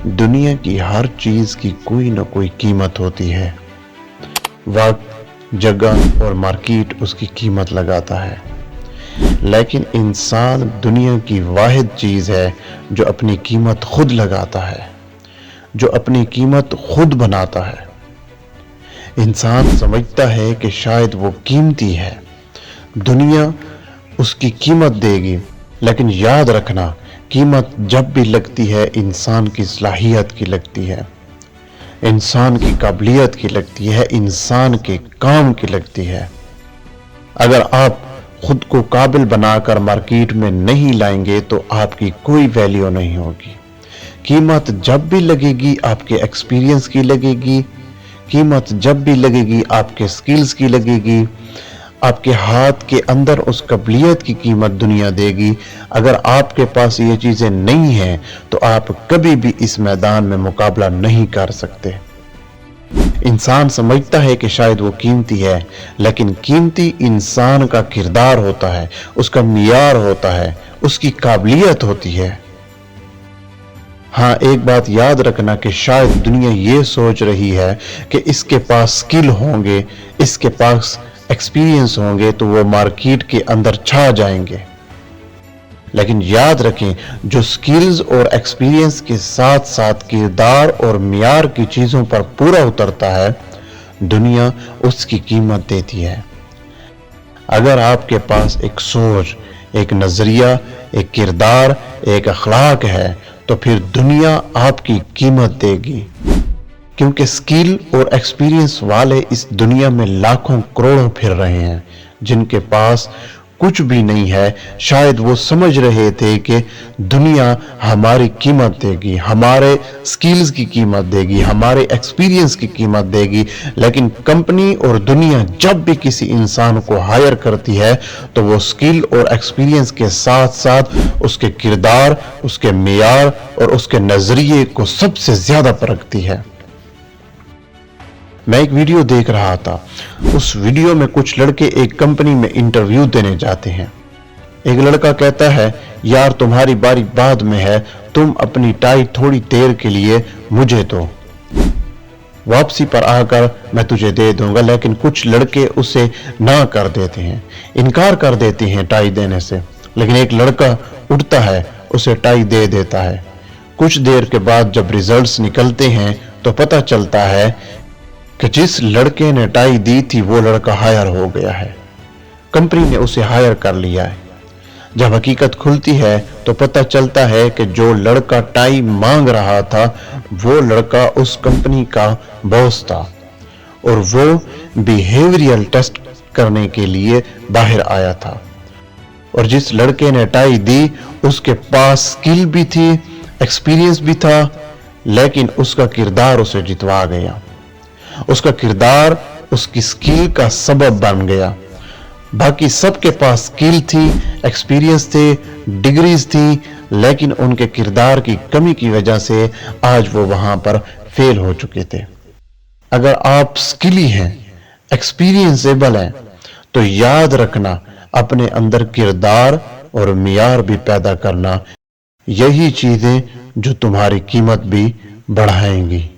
दुनिया की हर चीज की कोई ना कोई कीमत होती है। वक्त, जगह और मार्केट उसकी कीमत लगाता है, लेकिन इंसान दुनिया की वाहिद चीज है जो अपनी कीमत खुद लगाता है, जो अपनी कीमत खुद बनाता है। इंसान समझता है कि शायद वो कीमती है, दुनिया उसकी कीमत देगी, लेकिन याद रखना, कीमत जब भी लगती है इंसान की सलाहियत की लगती है, इंसान की काबिलियत की लगती है, इंसान के काम की लगती है। अगर आप खुद को काबिल बनाकर मार्केट में नहीं लाएंगे तो आपकी कोई वैल्यू नहीं होगी। कीमत जब भी लगेगी आपके एक्सपीरियंस की लगेगी, कीमत जब भी लगेगी आपके स्किल्स की लगेगी, आपके हाथ के अंदर उस काबिलियत की कीमत दुनिया देगी। अगर आपके पास ये चीजें नहीं हैं तो आप कभी भी इस मैदान में मुकाबला नहीं कर सकते। इंसान समझता है कि शायद वो कीमती है, लेकिन कीमती इंसान का किरदार होता है, उसका मियार होता है, उसकी काबिलियत होती है। हाँ, एक बात याद रखना कि शायद दुनिया ये सोच रही है कि इसके पास स्किल होंगे, इसके पास एक्सपीरियंस होंगे तो वो मार्केट के अंदर छा जाएंगे। लेकिन याद रखें, जो स्किल्स और एक्सपीरियंस के साथ साथ किरदार और मियार की चीजों पर पूरा उतरता है, दुनिया उसकी कीमत देती है। अगर आपके पास एक सोच, एक नजरिया, एक किरदार, एक अखलाक है तो फिर दुनिया आपकी कीमत देगी, क्योंकि स्किल और एक्सपीरियंस वाले इस दुनिया में लाखों करोड़ों फिर रहे हैं। जिनके पास कुछ भी नहीं है, शायद वो समझ रहे थे कि दुनिया हमारी कीमत देगी, हमारे स्किल्स की कीमत देगी, हमारे एक्सपीरियंस की कीमत देगी। लेकिन कंपनी और दुनिया जब भी किसी इंसान को हायर करती है तो वो स्किल और एक्सपीरियंस के साथ साथ उसके किरदार, उसके मियार और उसके नजरिए को सबसे ज्यादा परखती है। मैं एक वीडियो देख रहा था, उस वीडियो में कुछ लड़के एक कंपनी में इंटरव्यू देने जाते हैं। एक लड़का कहता है, यार तुम्हारी बारी बाद में है, तुम अपनी टाई थोड़ी देर के लिए मुझे दो, वापसी पर आकर मैं तुझे दे दूंगा। लेकिन कुछ लड़के उसे ना कर देते हैं, इनकार कर देते हैं टाई देने से। लेकिन एक लड़का उठता है, उसे टाई दे देता है। कुछ देर के बाद जब रिजल्ट्स निकलते हैं तो पता चलता है कि जिस लड़के ने टाई दी थी वो लड़का हायर हो गया है, कंपनी ने उसे हायर कर लिया है। जब हकीकत खुलती है तो पता चलता है कि जो लड़का टाई मांग रहा था वो लड़का उस कंपनी का बॉस था, और वो बिहेवियरल टेस्ट करने के लिए बाहर आया था। और जिस लड़के ने टाई दी उसके पास स्किल भी थी, एक्सपीरियंस भी था, लेकिन उसका किरदार उसे जितवा गया। उसका किरदार उसकी स्किल का सबब बन गया। बाकी सबके पास स्किल थी, एक्सपीरियंस थे, डिग्रीज थी, लेकिन उनके किरदार की कमी की वजह से आज वो वहां पर फेल हो चुके थे। अगर आप स्किली हैं, एक्सपीरियंसेबल हैं, तो याद रखना, अपने अंदर किरदार और मियार भी पैदा करना, यही चीजें जो तुम्हारी कीमत भी बढ़ाएंगी।